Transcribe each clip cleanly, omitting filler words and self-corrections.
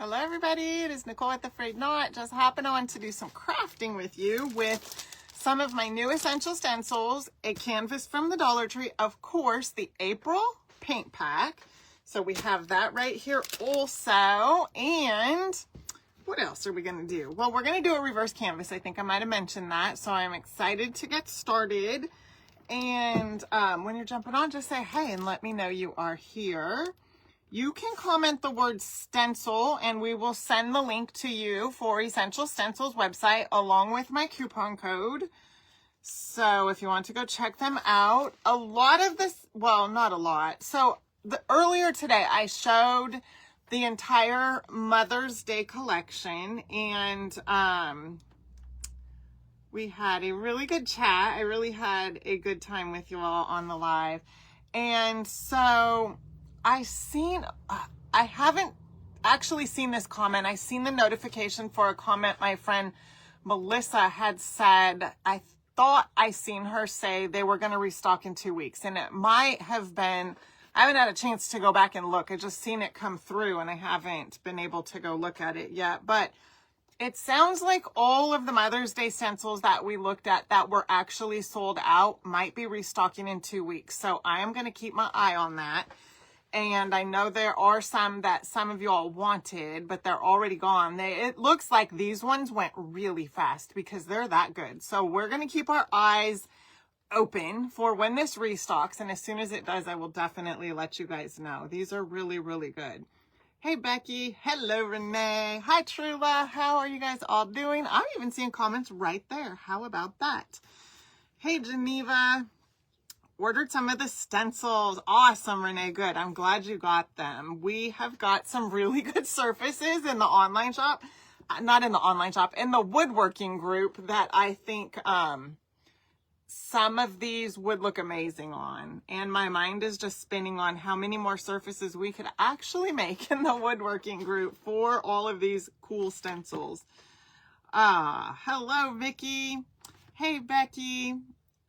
Hello everybody, it is Nicole at A-Frayed-Knot. Just hopping on to do some crafting with you with some of my new Essential Stencils, a canvas from the Dollar Tree, of course, the April paint pack. So we have that right here also. And what else are we going to do? Well, we're going to do a reverse canvas. I think I might have mentioned that. So I'm excited to get started. And when you're jumping on, just say hey and let me know you are here. You can comment the word stencil and we will send the link to you for Essential Stencil's website along with my coupon code. So if you want to go check them out, a lot of this, well, not a lot. So earlier today, I showed the entire Mother's Day collection and we had a really good chat. I really had a good time with you all on the live. And so I haven't actually seen this comment. I seen the notification for a comment my friend Melissa had said. I thought I seen her say they were going to restock in 2 weeks. And it might have been, I haven't had a chance to go back and look. I just seen it come through and I haven't been able to go look at it yet. But it sounds like all of the Mother's Day stencils that we looked at that were actually sold out might be restocking in 2 weeks. So I am going to keep my eye on that. And I know there are some that some of y'all wanted, but they're already gone. It looks like these ones went really fast because they're that good. So we're going to keep our eyes open for when this restocks. And as soon as it does, I will definitely let you guys know. These are really, really good. Hey, Becky. Hello, Renee. Hi, Trula. How are you guys all doing? I'm even seeing comments right there. How about that? Hey, Geneva. Ordered some of the stencils. Awesome, Renee. Good. I'm glad you got them. We have got some really good surfaces in the online shop. Not in the online shop, in the woodworking group that I think some of these would look amazing on. And my mind is just spinning on how many more surfaces we could actually make in the woodworking group for all of these cool stencils. Hello, Vicky. Hey, Becky.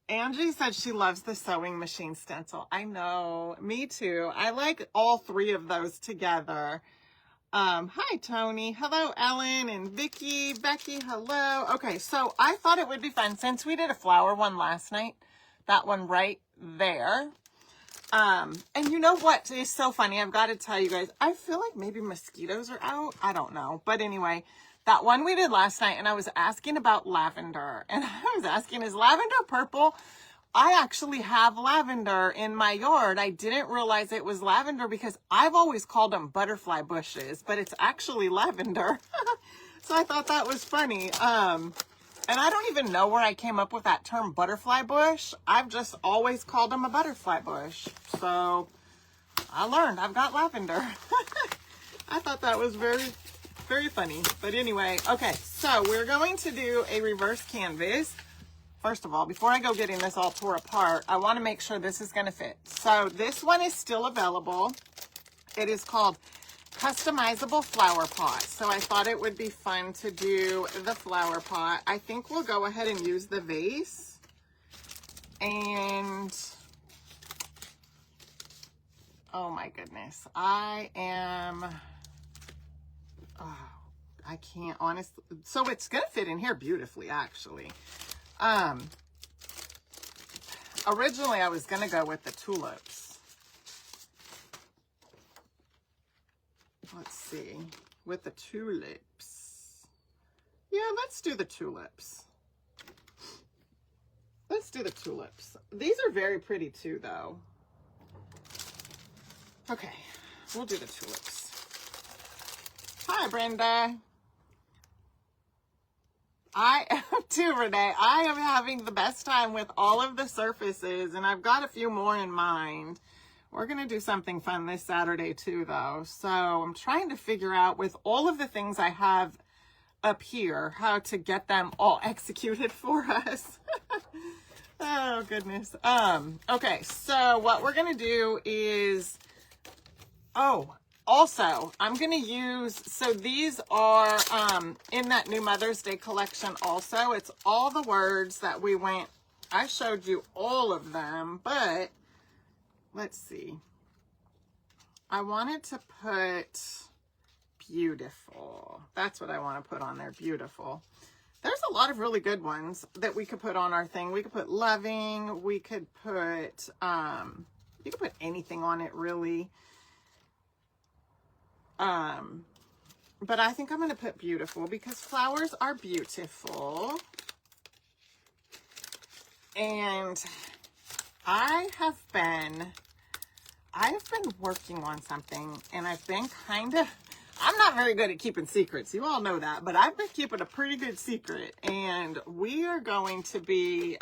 Angie said she loves the sewing machine stencil. I know, me too. I like all three of those together. Hi, Tony. Hello, Ellen and Vicky. Becky, hello. Okay, so I thought it would be fun since we did a flower one last night. That one right there. And you know what is so funny? I've got to tell you guys, I feel like maybe mosquitoes are out. I don't know. But anyway, that one we did last night, and I was asking about lavender. And I was asking, is lavender purple? I actually have lavender in my yard. I didn't realize it was lavender because I've always called them butterfly bushes, but it's actually lavender. So I thought that was funny. And I don't even know where I came up with that term butterfly bush. I've just always called them a butterfly bush. So I learned I've got lavender. I thought that was very, very funny. But anyway, okay, so we're going to do a reverse canvas. First of all, before I go getting this all tore apart, I want to make sure this is going to fit. So this one is still available. It is called Customizable Flower Pot. So I thought it would be fun to do the flower pot. I think we'll go ahead and use the vase. And oh my goodness, I can't honestly. So it's going to fit in here beautifully, actually. Originally I was going to go with the tulips. Let's see, with the tulips. Yeah, let's do the tulips. Let's do the tulips. These are very pretty too, though. Okay, we'll do the tulips. Hi, Brenda. I am too, Renee. I am having the best time with all of the surfaces, and I've got a few more in mind. We're going to do something fun this Saturday too, though. So I'm trying to figure out with all of the things I have up here, how to get them all executed for us. Oh, goodness. Okay, so what we're going to do is, also, I'm going to use, so these are in that new Mother's Day collection also. It's all the words that we went, I showed you all of them, but let's see. I wanted to put beautiful. That's what I want to put on there, beautiful. There's a lot of really good ones that we could put on our thing. We could put loving, we could put, you could put anything on it really. But I think I'm going to put beautiful because flowers are beautiful. And I have been working on something, and I've been I'm not very good at keeping secrets. You all know that, but I've been keeping a pretty good secret, and we are going to be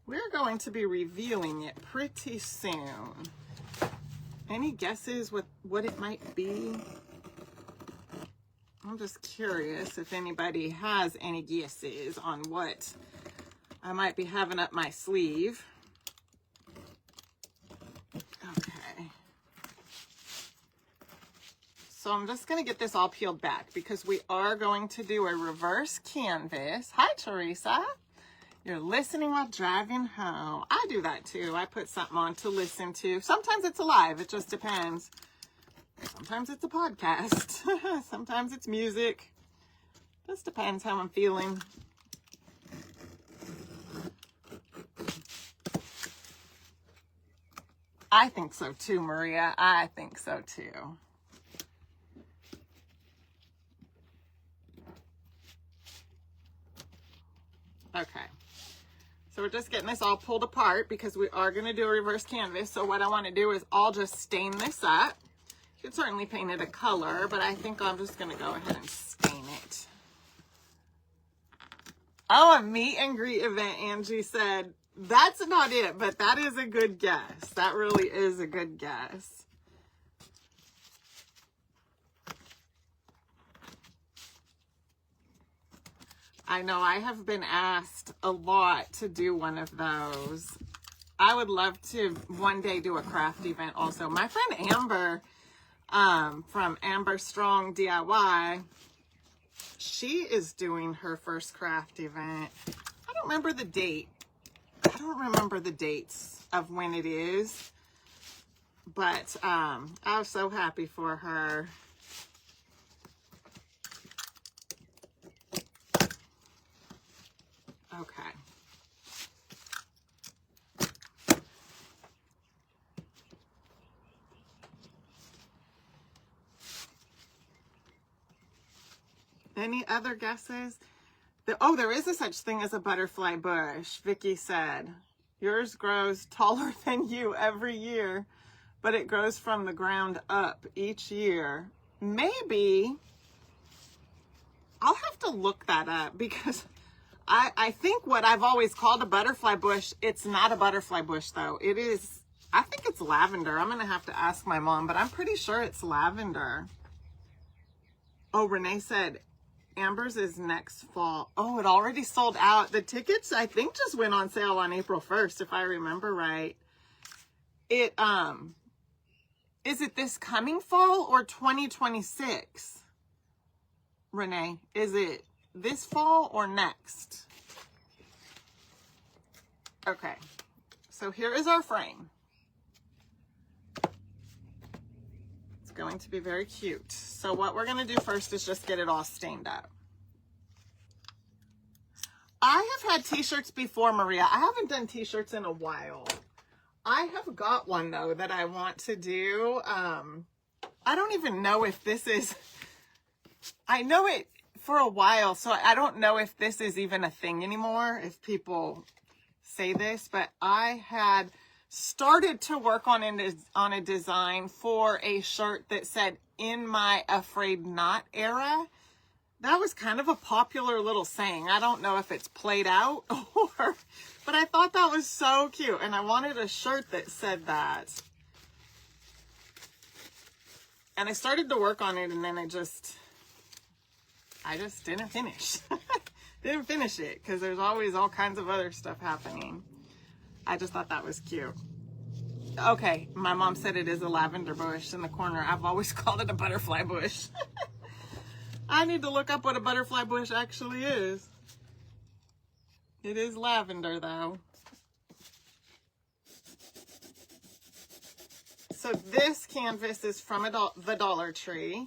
revealing it pretty soon. Any guesses what it might be? I'm just curious if anybody has any guesses on what I might be having up my sleeve. Okay. So I'm just going to get this all peeled back because we are going to do a reverse canvas. Hi, Teresa. You're listening while driving home. I do that too. I put something on to listen to. Sometimes it's live. It just depends. Sometimes it's a podcast. Sometimes it's music. Just depends how I'm feeling. I think so too, Maria. I think so too. Okay. So we're just getting this all pulled apart because we are going to do a reverse canvas. So what I want to do is I'll just stain this up. You could certainly paint it a color, but I think I'm just going to go ahead and stain it. Oh, a meet and greet event, Angie said. That's not it, but that is a good guess. That really is a good guess. I know I have been asked a lot to do one of those. I would love to one day do a craft event also. My friend Amber from Amber Strong DIY, she is doing her first craft event. I don't remember the date. I don't remember the dates of when it is, but I was so happy for her. Okay. Any other guesses? Oh, there is a such thing as a butterfly bush, Vicky said. Yours grows taller than you every year, but it grows from the ground up each year. Maybe. I'll have to look that up because I think what I've always called a butterfly bush, it's not a butterfly bush though. It is, I think it's lavender. I'm going to have to ask my mom, but I'm pretty sure it's lavender. Oh, Renee said Amber's is next fall. Oh, it already sold out. The tickets, I think, just went on sale on April 1st, if I remember right. Is it this coming fall or 2026? Renee, is it this fall or next? Okay, so here is our frame. It's going to be very cute. So what we're going to do first is just get it all stained up. I have had t-shirts before, Maria. I haven't done t-shirts in a while. I have got one though that I want to do. I don't even know if this is, I know it for a while, so I don't know if this is even a thing anymore, if people say this, but I had started to work on a design for a shirt that said, in my A-Frayed-Knot era. That was kind of a popular little saying. I don't know if it's played out or, but I thought that was so cute. And I wanted a shirt that said that. And I started to work on it and then I just didn't finish. Didn't finish it because there's always all kinds of other stuff happening. I just thought that was cute. Okay, my mom said it is a lavender bush in the corner. I've always called it a butterfly bush. I need to look up what a butterfly bush actually is. It is lavender though. so this canvas is from the Dollar Tree.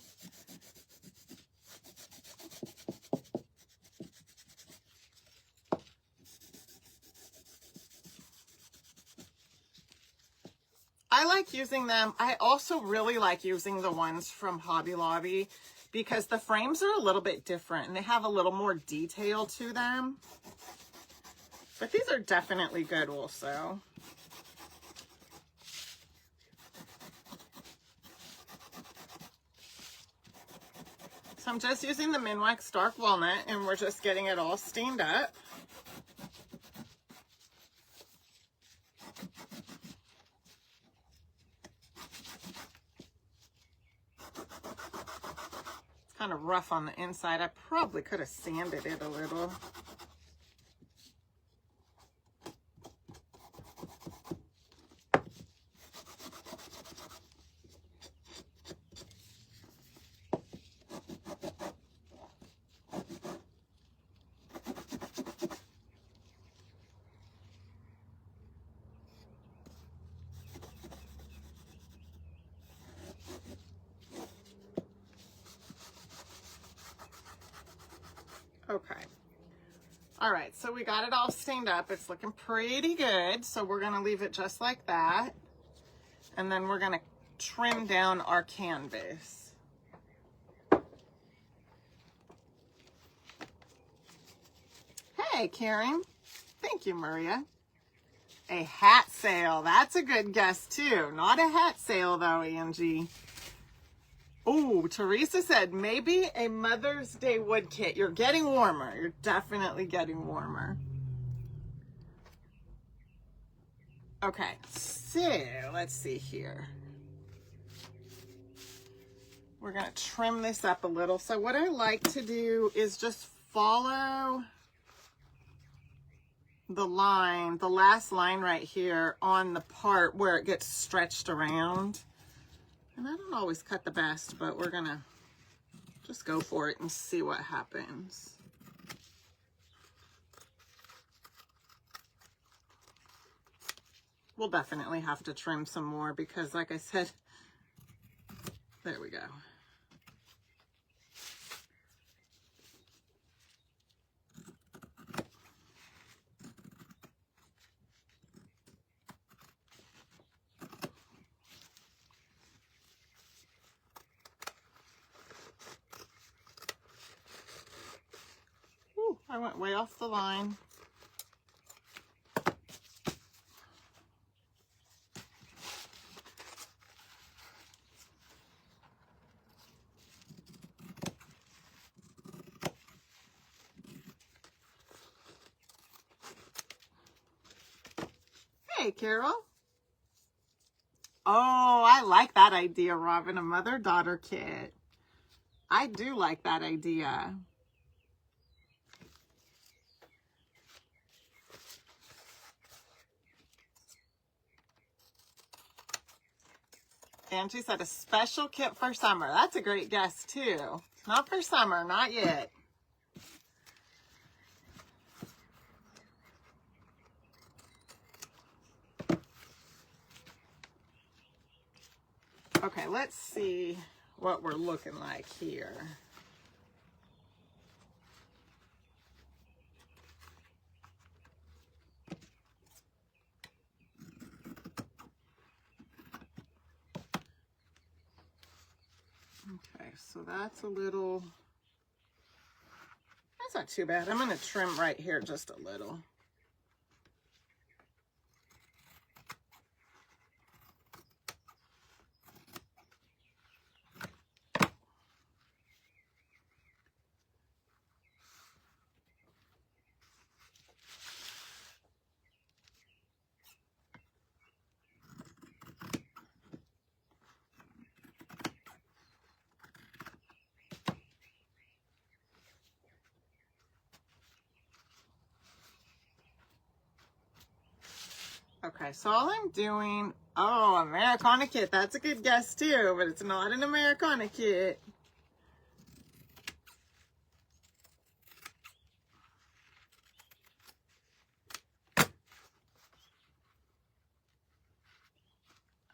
I like using them. I also really like using the ones from Hobby Lobby because the frames are a little bit different and they have a little more detail to them. But these are definitely good also. So I'm just using the Minwax Dark Walnut and we're just getting it all stained up. Kind of rough on the inside. I probably could have sanded it a little. Okay. All right, so we got it all stained up. It's looking pretty good. So we're gonna leave it just like that. And then we're gonna trim down our canvas. Hey, Karen. Thank you, Maria. A hat sale. That's a good guess too. Not a hat sale though, Angie. Oh, Teresa said maybe a Mother's Day wood kit. You're getting warmer. You're definitely getting warmer. Okay, so let's see here. We're going to trim this up a little. So what I like to do is just follow the line, the last line right here on the part where it gets stretched around. And I don't always cut the best, but we're gonna just go for it and see what happens. We'll definitely have to trim some more because like I said, there we go. I went way off the line. Hey, Carol. Oh, I like that idea, Robin, a mother-daughter kit. I do like that idea. Angie said a special kit for summer. That's a great guess too. Not for summer, not yet. Okay, let's see what we're looking like here. Okay, so that's a little, that's not too bad. I'm going to trim right here just a little. Okay, so all I'm doing, oh, Americana kit. That's a good guess too, but it's not an Americana kit.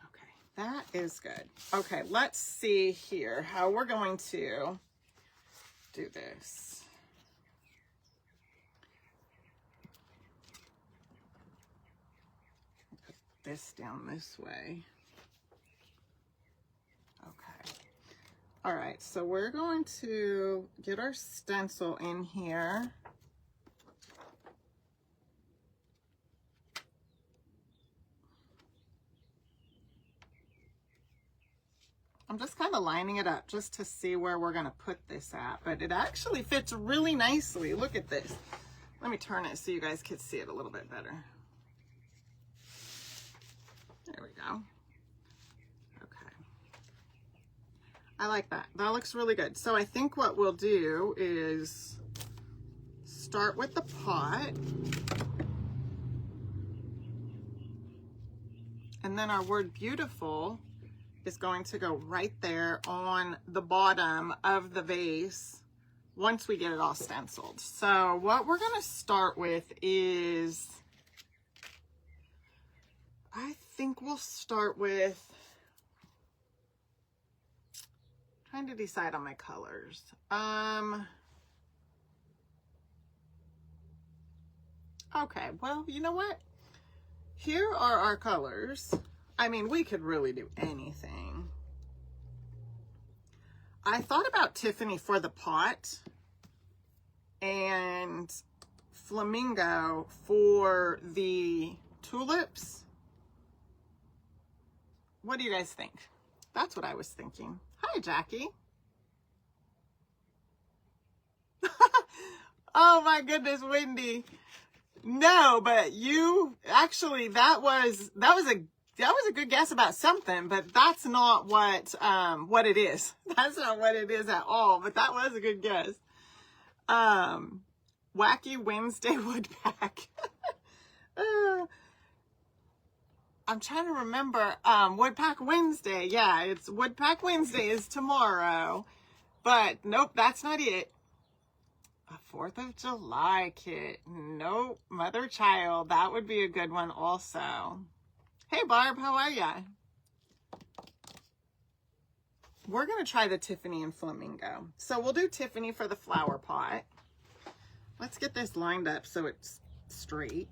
Okay, That is good. Okay, let's see here how we're going to do this. Put this down this way. Okay. All right, so we're going to get our stencil in here. I'm just kind of lining it up just to see where we're going to put this at, but it actually fits really nicely. Look at this. Let me turn it so you guys can see it a little bit better. There we go. Okay. I like that. That looks really good. So I think what we'll do is start with the pot. And then our word beautiful is going to go right there on the bottom of the vase once we get it all stenciled. So what we're going to start with is, I think we'll start with, trying to decide on my colors. Okay, well, you know what? Here are our colors. I mean, we could really do anything. I thought about Tiffany for the pot and Flamingo for the tulips. What do you guys think? That's what I was thinking. Hi, Jackie. Oh my goodness, Wendy. No, but you actually, that was a good guess about something, but that's not what it is. That's not what it is at all, but that was a good guess. Wacky Wednesday Woodpack. I'm trying to remember, Woodpack Wednesday. Yeah, it's Woodpack Wednesday is tomorrow, but nope, that's not it. A 4th of July kit. Nope, Mother Child. That would be a good one also. Hey Barb, how are ya? We're going to try the Tiffany and Flamingo. So we'll do Tiffany for the flower pot. Let's get this lined up so it's straight.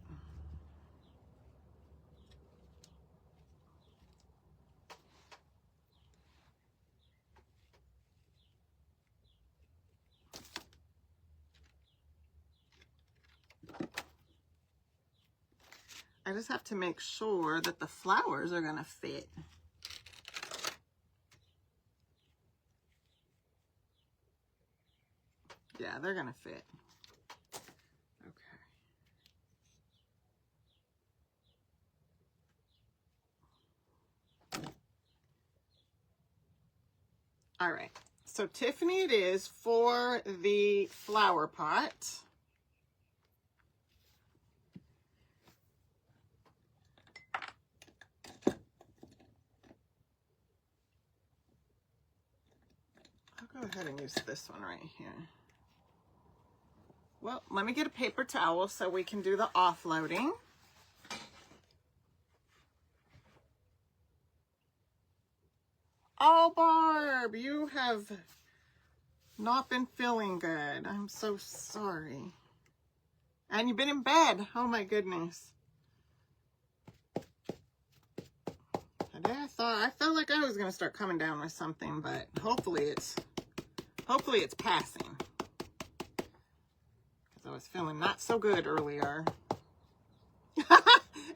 I just have to make sure that the flowers are going to fit. Yeah, they're going to fit. Okay. All right. So Tiffany it is for the flower pot. I'll go ahead and use this one right here. Well, let me get a paper towel so we can do the offloading. Oh, Barb, you have not been feeling good. I'm so sorry. And you've been in bed. Oh my goodness. I felt like I was going to start coming down with something, but hopefully it's passing. Because I was feeling not so good earlier.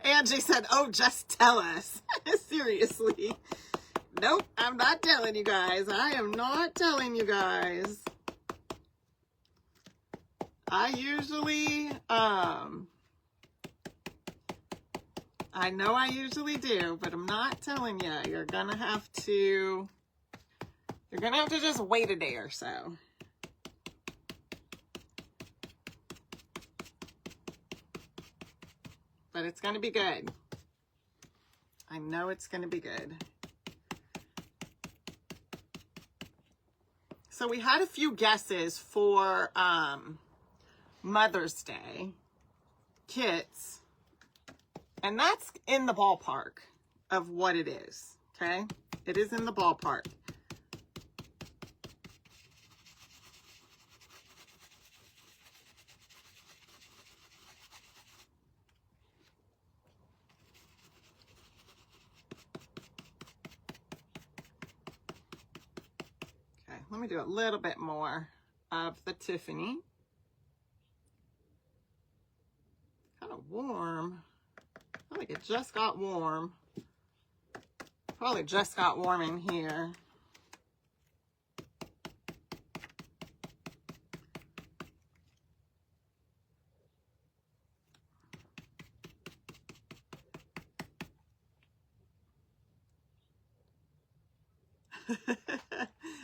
Angie said, oh, just tell us. Seriously. Nope, I'm not telling you guys. I am not telling you guys. I usually, I know I usually do, but I'm not telling you. You're gonna have to just wait a day or so. But it's gonna be good. I know it's gonna be good. So we had a few guesses for Mother's Day kits, and that's in the ballpark of what it is, Okay, it is in the ballpark. Okay, let me do a little bit more of the Tiffany. Kind of warm. I feel like it just got warm. Probably just got warm in here.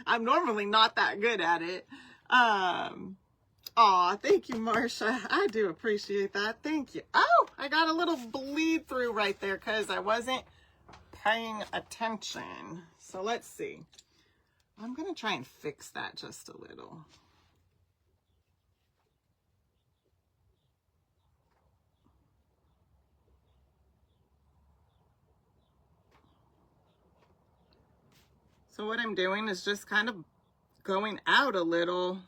I'm normally not that good at it. Aw, thank you, Marsha. I do appreciate that. Thank you. Oh, I got a little bleed through right there because I wasn't paying attention. So let's see. I'm going to try and fix that just a little. So what I'm doing is just kind of going out a little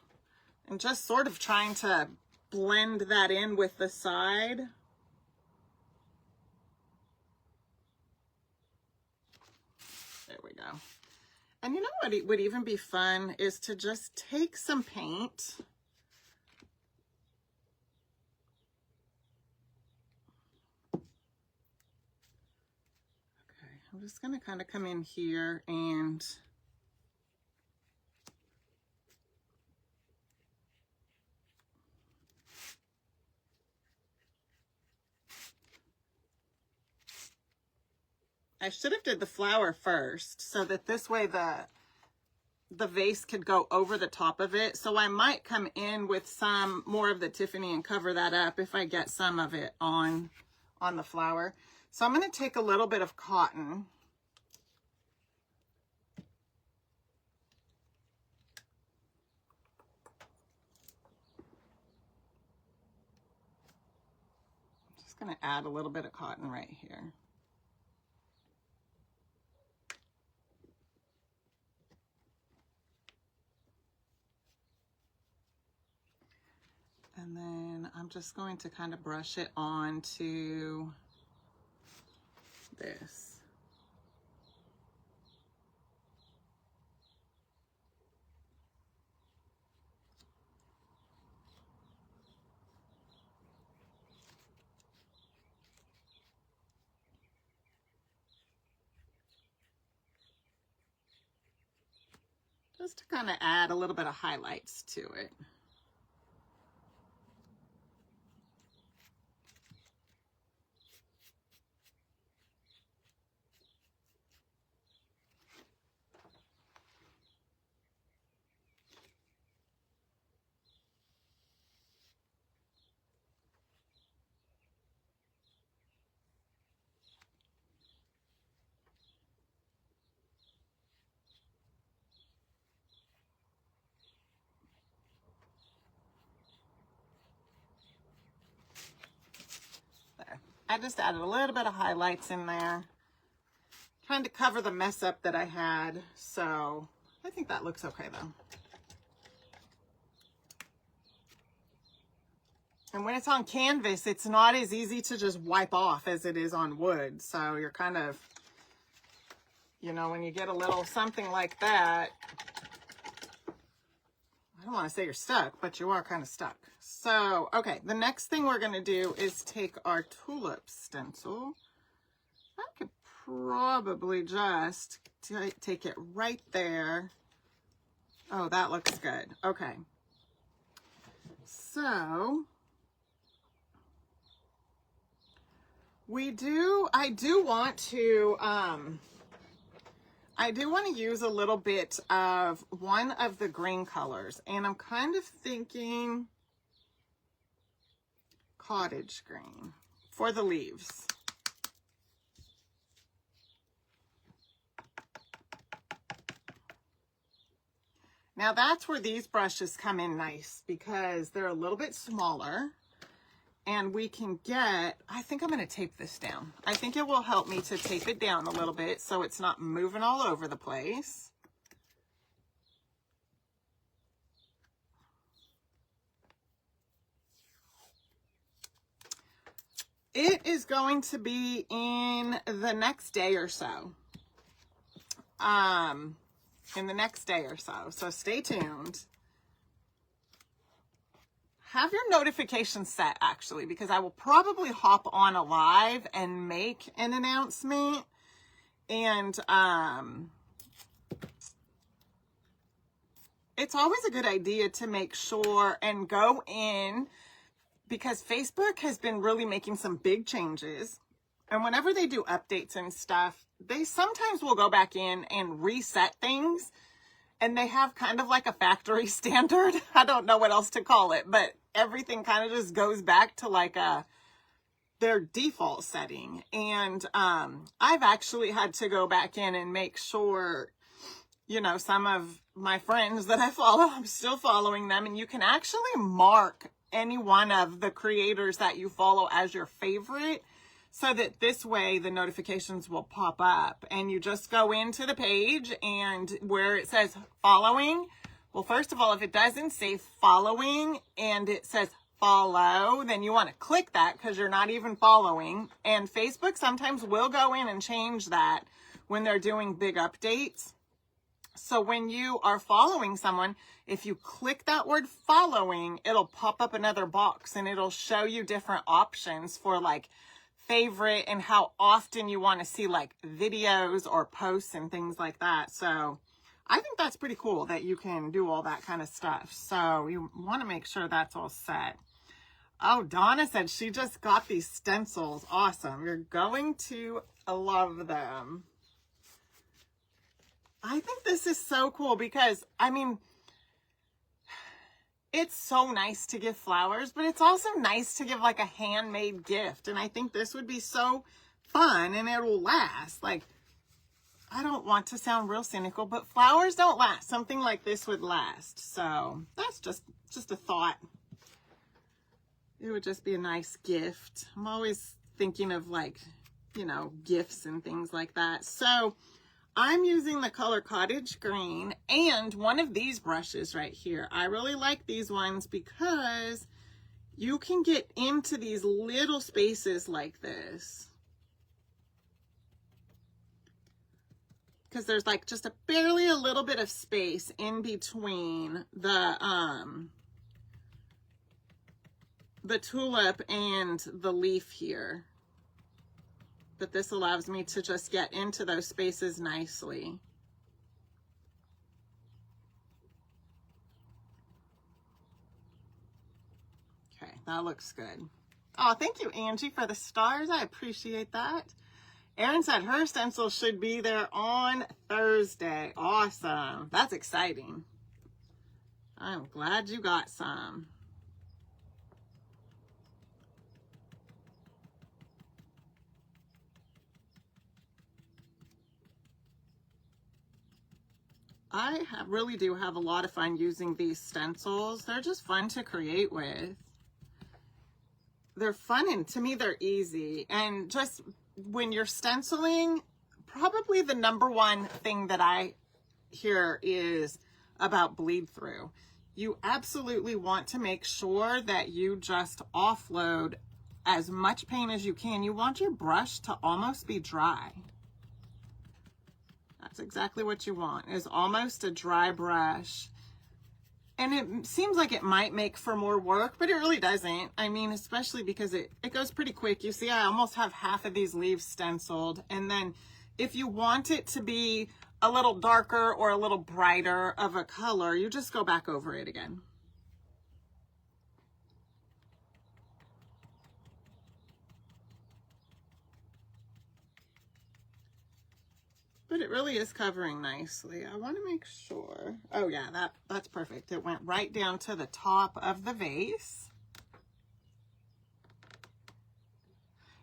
and just sort of trying to blend that in with the side. There we go. And you know what would even be fun is to just take some paint. Okay, I'm just going to kind of come in here and I should have did the flower first so that this way the vase could go over the top of it. So I might come in with some more of the Tiffany and cover that up if I get some of it on the flower. So I'm going to take a little bit of cotton. Just going to add a little bit of cotton right here. And then I'm just going to kind of brush it onto this. Just to kind of add a little bit of highlights to it. I just added a little bit of highlights in there, trying to cover the mess up that I had. So I think that looks okay though. And when it's on canvas, it's not as easy to just wipe off as it is on wood. So you're kind of, you know, when you get a little something like that, I don't want to say you're stuck, but you are kind of stuck. So, okay, the next thing we're going to do is take our tulip stencil. I could probably just take it right there. Oh, that looks good. Okay. So, I do want to use a little bit of one of the green colors, and I'm kind of thinking cottage green for the leaves. Now that's where these brushes come in nice because they're a little bit smaller and we can get, I think I'm going to tape this down. I think it will help me to tape it down a little bit so it's not moving all over the place. It is going to be in the next day or so. So stay tuned. Have your notifications set, actually, because I will probably hop on a live and make an announcement. And it's always a good idea to make sure and go in, because Facebook has been really making some big changes. And whenever they do updates and stuff, they sometimes will go back in and reset things. And they have kind of like a factory standard. I don't know what else to call it, but everything kind of just goes back to like their default setting. And I've actually had to go back in and make sure, you know, some of my friends that I follow, I'm still following them. And you can actually mark any one of the creators that you follow as your favorite, so that this way the notifications will pop up, and you just go into the page and where it says following. Well, first of all, if it doesn't say following and it says follow, then you want to click that because you're not even following. And Facebook sometimes will go in and change that when they're doing big updates. So when you are following someone, if you click that word following, it'll pop up another box and it'll show you different options for like favorite and how often you want to see like videos or posts and things like that. So I think that's pretty cool that you can do all that kind of stuff. So you want to make sure that's all set. Oh, Donna said she just got these stencils. Awesome. You're going to love them. I think this is so cool because, I mean, it's so nice to give flowers, but it's also nice to give like a handmade gift. And I think this would be so fun and it will last. Like, I don't want to sound real cynical, but flowers don't last. Something like this would last. So that's just a thought. It would just be a nice gift. I'm always thinking of like, you know, gifts and things like that. So I'm using the color Cottage Green and one of these brushes right here. I really like these ones because you can get into these little spaces like this. Because there's like just barely a little bit of space in between the tulip and the leaf here. But this allows me to just get into those spaces nicely. Okay, that looks good. Oh, thank you, Angie, for the stars. I appreciate that. Erin said her stencil should be there on Thursday. Awesome. That's exciting. I'm glad you got some. I really do have a lot of fun using these stencils. They're just fun to create with. They're fun, and to me they're easy. And just when you're stenciling, probably the number one thing that I hear is about bleed through. You absolutely want to make sure that you just offload as much paint as you can. You want your brush to almost be dry. That's exactly what you want, is almost a dry brush. And it seems like it might make for more work, but it really doesn't. I mean, especially because it goes pretty quick. You see, I almost have half of these leaves stenciled. And then if you want it to be a little darker or a little brighter of a color, you just go back over it again. But it really is covering nicely. I want to make sure. Oh yeah, that's perfect. It went right down to the top of the vase.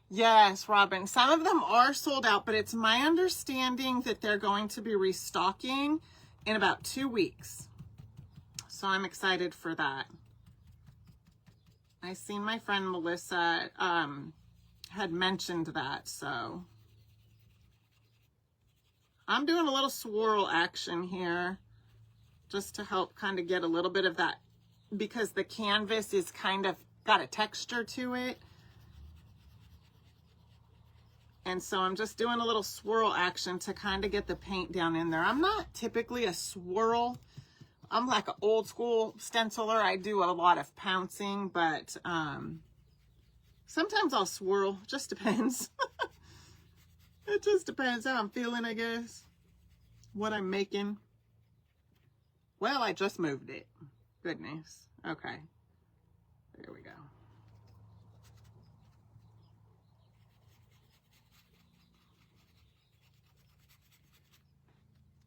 Yes, Robin. Some of them are sold out, but it's my understanding that they're going to be restocking in about 2 weeks. So I'm excited for that. I seen my friend Melissa had mentioned that, so I'm doing a little swirl action here just to help kind of get a little bit of that, because the canvas is kind of got a texture to it. And so I'm just doing a little swirl action to kind of get the paint down in there. I'm not typically a swirl. I'm like an old school stenciler. I do a lot of pouncing, but sometimes I'll swirl. Just depends. It just depends how I'm feeling, I guess. What I'm making. Well, I just moved it. Goodness. Okay. There we go.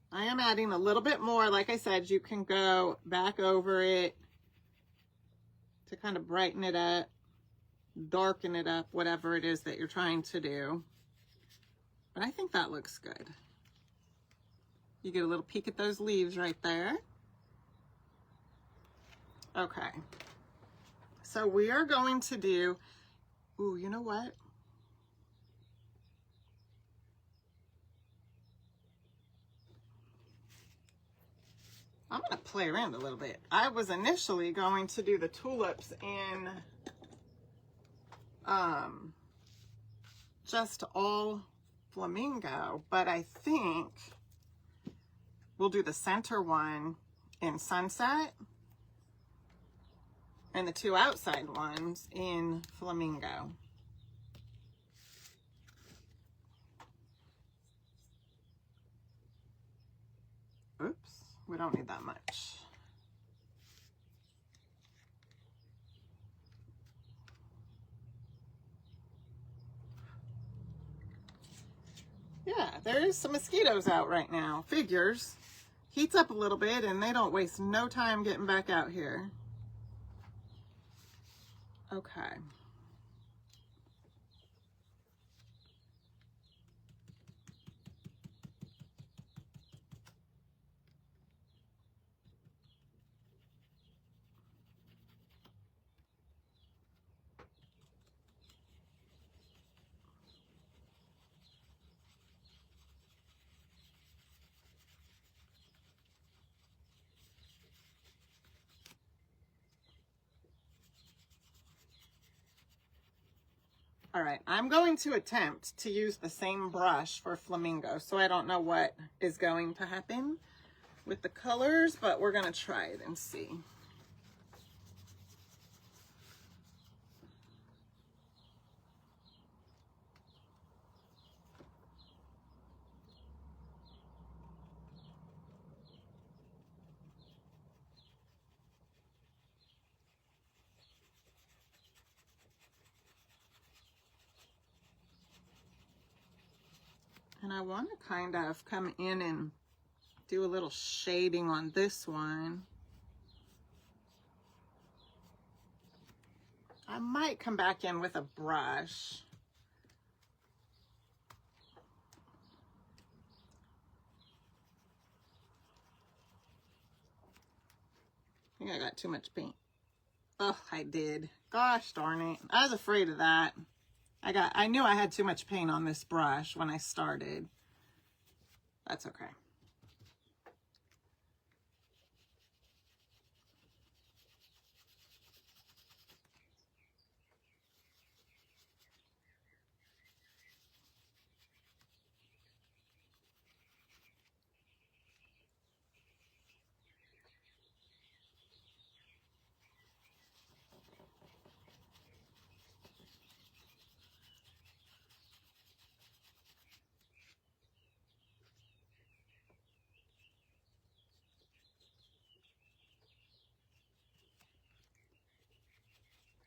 I am adding a little bit more. Like I said, you can go back over it to kind of brighten it up, darken it up, whatever it is that you're trying to do. But I think that looks good. You get a little peek at those leaves right there. Okay. So we are going to do, ooh, you know what? I'm going to play around a little bit. I was initially going to do the tulips in just all flamingo, but I think we'll do the center one in sunset and the two outside ones in flamingo. Oops, we don't need that much. Yeah, there is some mosquitoes out right now. Figures. Heats up a little bit and they don't waste no time getting back out here. Okay. All right, I'm going to attempt to use the same brush for flamingo, so I don't know what is going to happen with the colors, but we're going to try it and see. And I want to kind of come in and do a little shading on this one. I might come back in with a brush. I think I got too much paint. Oh, I did. Gosh darn it. I was afraid of that. I knew I had too much paint on this brush when I started. That's okay.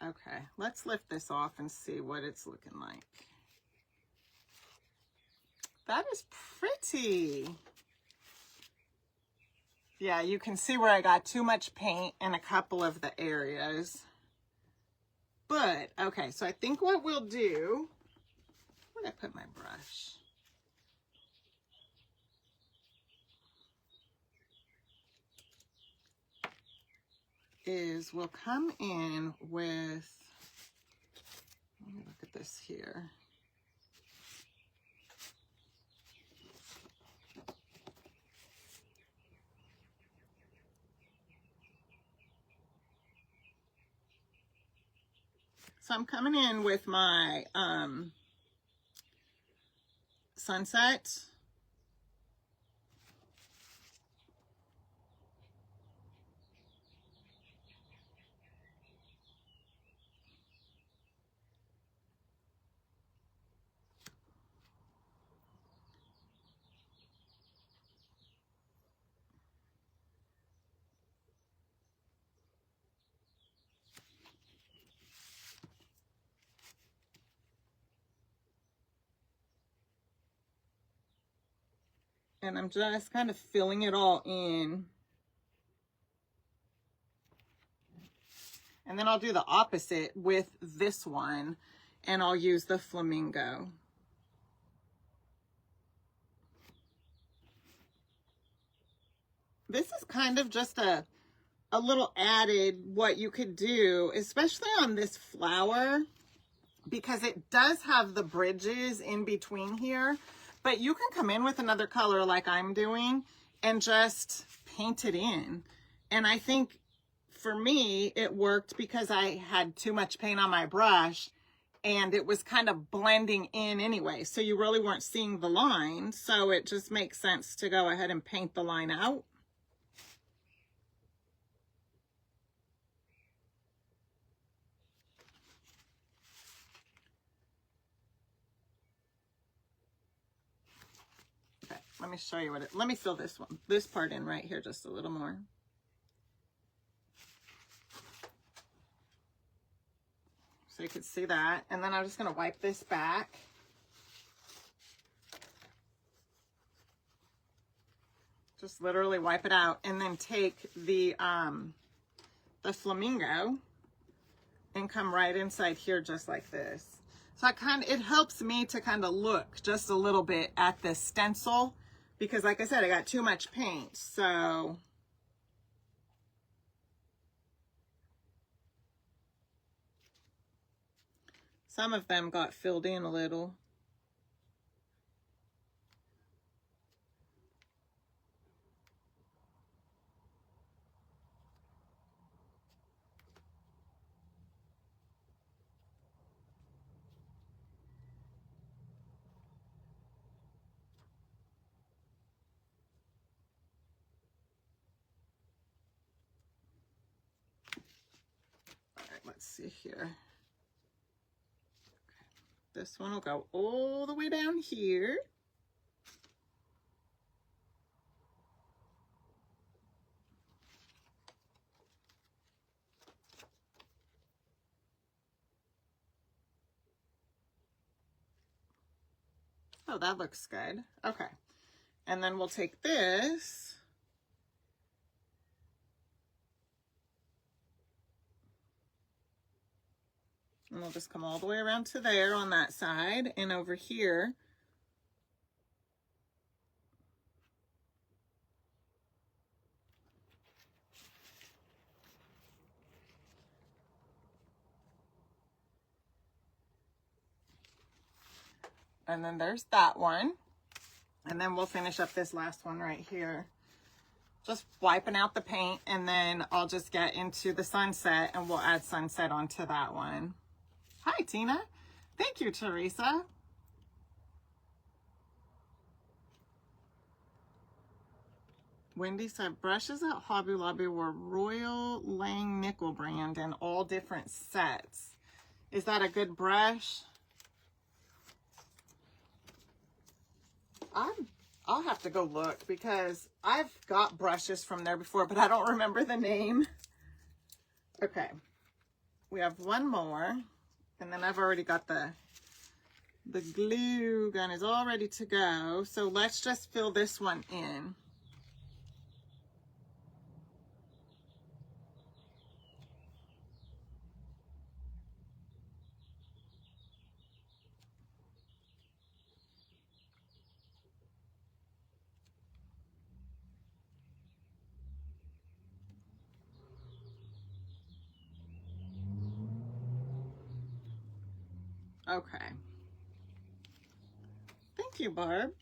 Okay, let's lift this off and see what it's looking like. That is pretty. Yeah, you can see where I got too much paint in a couple of the areas. But, okay, so I think what we'll do, where did I put my brush? is we'll come in with, let me look at this here. So I'm coming in with my Sunset. And I'm just kind of filling it all in. And then I'll do the opposite with this one, and I'll use the flamingo. This is kind of just a little added what you could do, especially on this flower, because it does have the bridges in between here, but you can come in with another color like I'm doing and just paint it in. And I think for me, it worked because I had too much paint on my brush and it was kind of blending in anyway. So you really weren't seeing the line. So it just makes sense to go ahead and paint the line out. Let me show you let me fill this part in right here just a little more. So you can see that. And then I'm just going to wipe this back. Just literally wipe it out and then take the flamingo and come right inside here just like this. So it helps me to kind of look just a little bit at the stencil, because like I said, I got too much paint. So some of them got filled in a little. Let's see here. This one will go all the way down here. Oh, that looks good. Okay. And then we'll take this. And we'll just come all the way around to there on that side and over here. And then there's that one. And then we'll finish up this last one right here. Just wiping out the paint, and then I'll just get into the sunset and we'll add sunset onto that one. Hi, Tina. Thank you, Teresa. Wendy said brushes at Hobby Lobby were Royal Lang Nickel brand and all different sets. Is that a good brush? I'll have to go look because I've got brushes from there before, but I don't remember the name. Okay, we have one more, and then I've already got the glue gun is all ready to go. So let's just fill this one in. Okay. Thank you, Barb.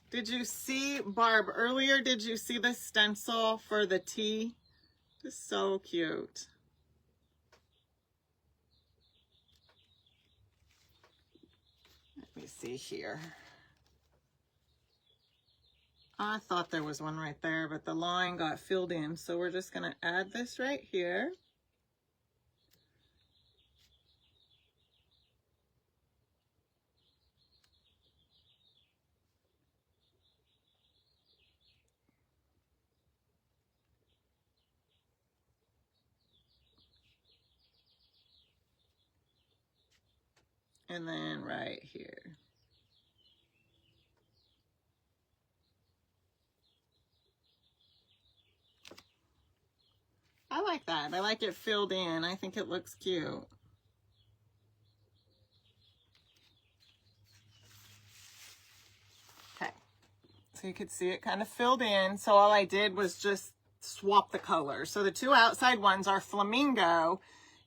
Did you see, Barb, earlier, did you see the stencil for the tea? It's so cute. Let me see here. I thought there was one right there, but the line got filled in. So we're just going to add this right here. And then right here. I like that. I like it filled in. I think it looks cute. Okay. So you could see it kind of filled in. So all I did was just swap the color. So the two outside ones are flamingo.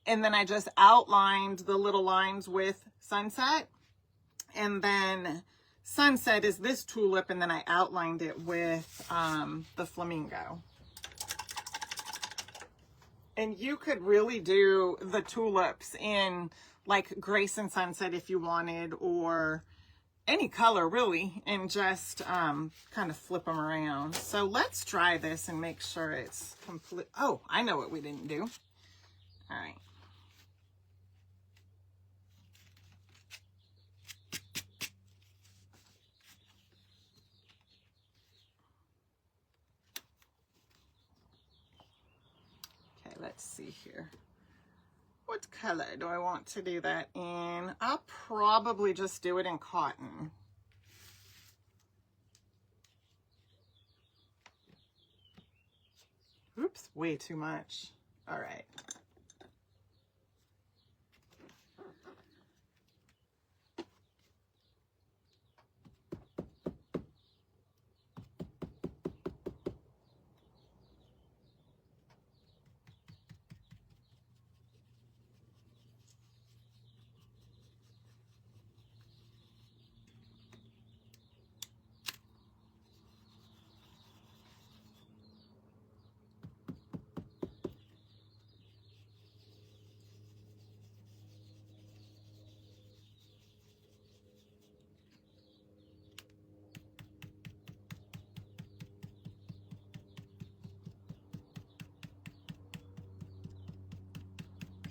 And then I just outlined the little lines with sunset. And then sunset is this tulip. And then I outlined it with the flamingo. And you could really do the tulips in like Grace and Sunset if you wanted, or any color really, and just kind of flip them around. So let's try this and make sure it's complete. Oh, I know what we didn't do. All right. Let's see here. What color do I want to do that in? I'll probably just do it in cotton. Oops, way too much. All right.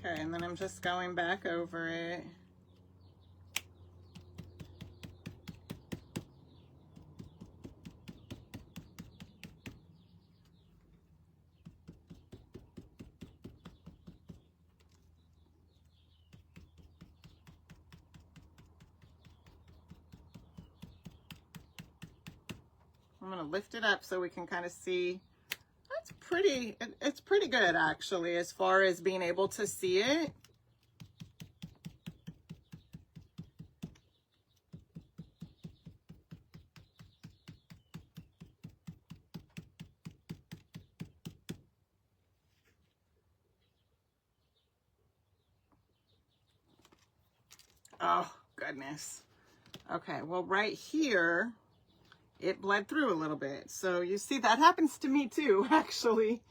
Okay, and then I'm just going back over it. I'm going to lift it up so we can kind of see. That's pretty, it's pretty good actually, as far as being able to see it. Oh, goodness. Okay, well, right here, it bled through a little bit. So you see, that happens to me too, actually.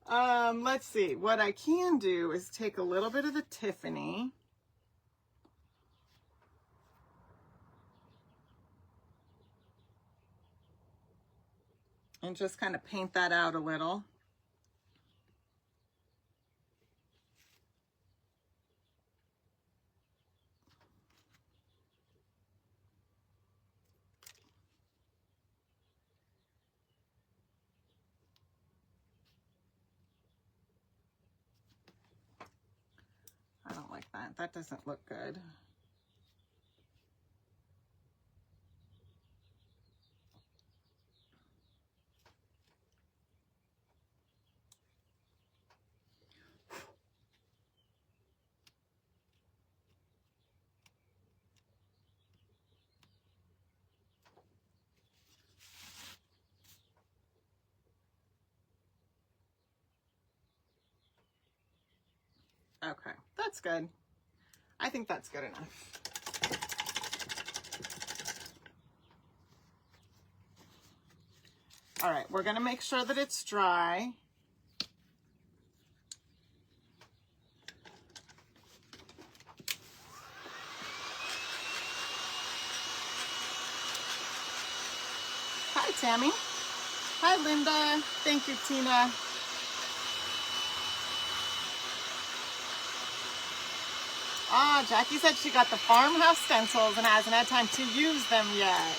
Let's see. What I can do is take a little bit of the Tiffany. And just kind of paint that out a little. I don't like that. That doesn't look good. Okay, that's good. I think that's good enough. All right, we're gonna make sure that it's dry. Hi, Tammy. Hi, Linda. Thank you, Tina. Ah, Jackie said she got the farmhouse stencils and hasn't had time to use them yet.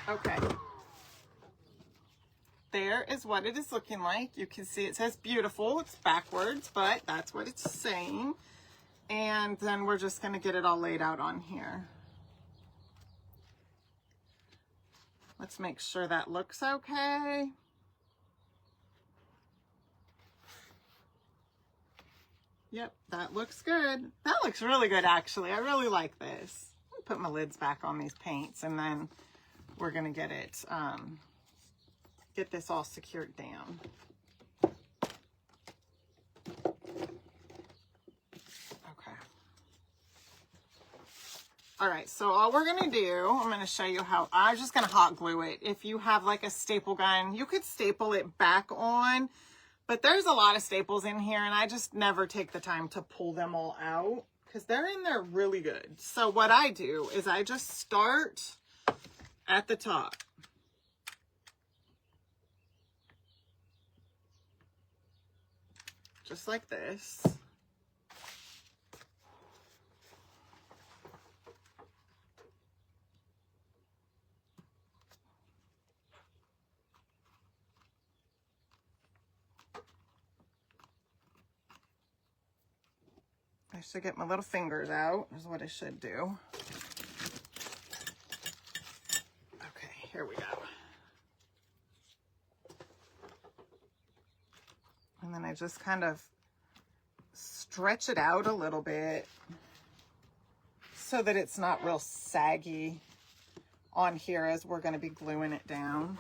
Okay. There is what it is looking like. You can see it says beautiful. It's backwards, but that's what it's saying. And then we're just going to get it all laid out on here. Let's make sure that looks okay. Yep, that looks good. That looks really good, actually. I really like this. Put my lids back on these paints, and then we're going to get it, get this all secured down. Okay. All right, so all we're going to do, I'm going to show you how, I'm just going to hot glue it. If you have like a staple gun, you could staple it back on, but there's a lot of staples in here, and I just never take the time to pull them all out because they're in there really good. So what I do is I just start at the top. Just like this. I should get my little fingers out, is what I should do. Okay, here we go. And then I just kind of stretch it out a little bit so that it's not real saggy on here as we're going to be gluing it down.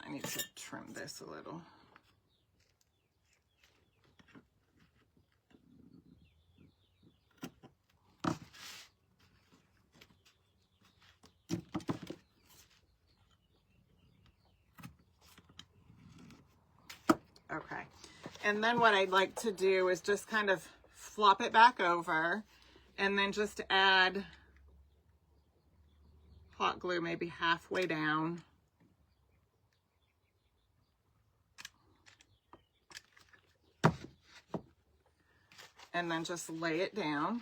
I need to trim this a little. Okay, and then what I'd like to do is just kind of flop it back over and then just add hot glue maybe halfway down. And then just lay it down.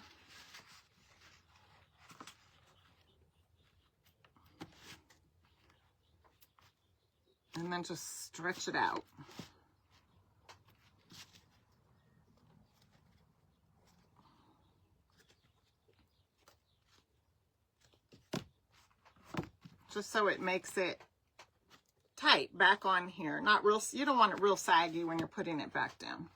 And then just stretch it out. Just so it makes it tight back on here. Not real, you don't want it real saggy when you're putting it back down.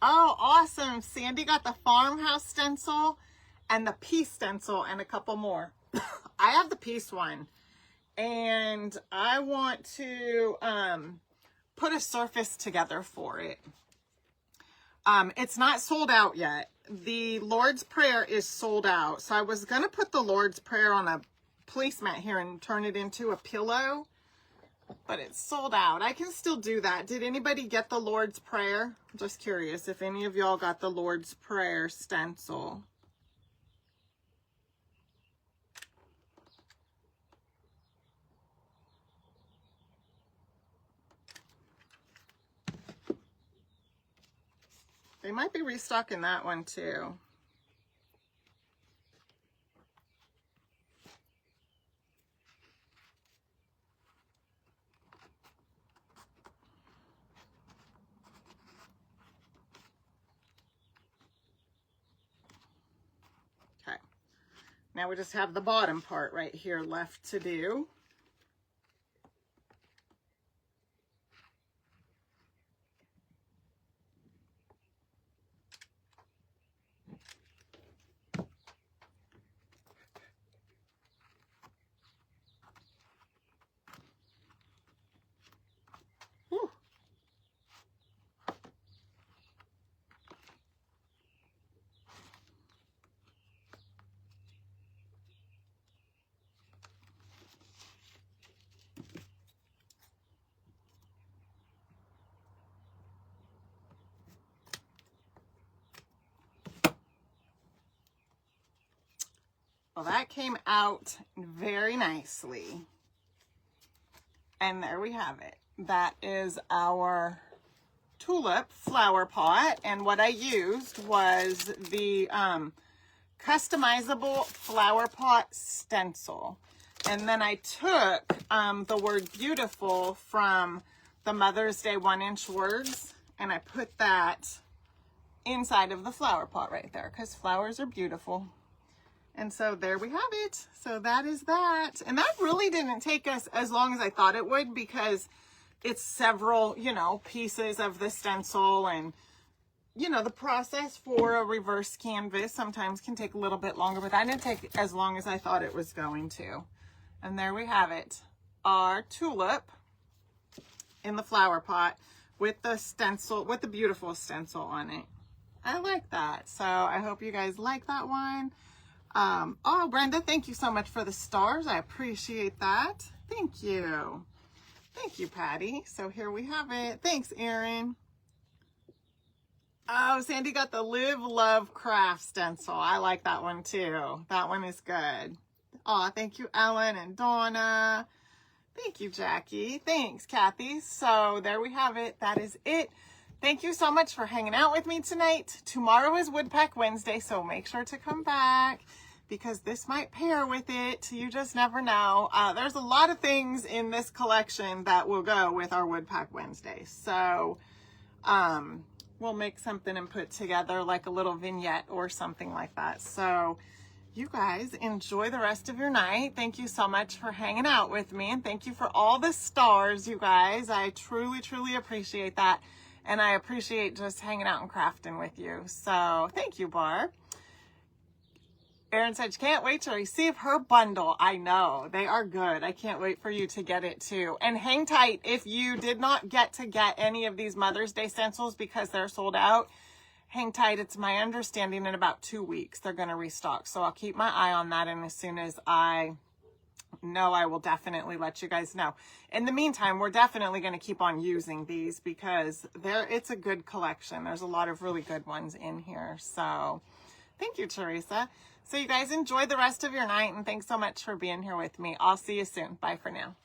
Oh, awesome. Sandy got the farmhouse stencil and the piece stencil and a couple more. I have the piece one. And I want to put a surface together for it. It's not sold out yet. The Lord's Prayer is sold out. So I was going to put the Lord's Prayer on a placemat here and turn it into a pillow, but it's sold out. I can still do that. Did anybody get the Lord's Prayer? I'm just curious if any of y'all got the Lord's Prayer stencil. They might be restocking that one too. Okay. Now we just have the bottom part right here left to do. Well, that came out very nicely. And there we have it. That is our tulip flower pot. And what I used was the customizable flower pot stencil. And then I took the word beautiful from the Mother's Day 1-inch words, and I put that inside of the flower pot right there, because flowers are beautiful. And so there we have it. So that is that. And that really didn't take us as long as I thought it would, because it's several, you know, pieces of the stencil, and you know, the process for a reverse canvas sometimes can take a little bit longer, but that didn't take as long as I thought it was going to. And there we have it, our tulip in the flower pot with the stencil, with the beautiful stencil on it. I like that. So I hope you guys like that one. Oh, Brenda, thank you so much for the stars. I appreciate that. Thank you. Thank you, Patty. So here we have it. Thanks, Erin. Oh, Sandy got the Live, Love, Craft stencil. I like that one too. That one is good. Oh, thank you, Ellen and Donna. Thank you, Jackie. Thanks, Kathy. So there we have it. That is it. Thank you so much for hanging out with me tonight. Tomorrow is Wood Pack Wednesday, so make sure to come back, because this might pair with it. You just never know. There's a lot of things in this collection that will go with our Wood Pack Wednesday. So we'll make something and put together like a little vignette or something like that. So you guys enjoy the rest of your night. Thank you so much for hanging out with me, and thank you for all the stars, you guys. I truly, truly appreciate that. And I appreciate just hanging out and crafting with you. So thank you, Barb. Erin said she can't wait to receive her bundle. I know, they are good. I can't wait for you to get it too. And hang tight if you did not get to get any of these Mother's Day stencils because they're sold out. Hang tight. It's my understanding in about 2 weeks they're going to restock. So I'll keep my eye on that, and as soon as I know, I will definitely let you guys know. In the meantime, we're definitely going to keep on using these because it's a good collection. There's a lot of really good ones in here. So thank you, Teresa. So you guys enjoy the rest of your night, and thanks so much for being here with me. I'll see you soon. Bye for now.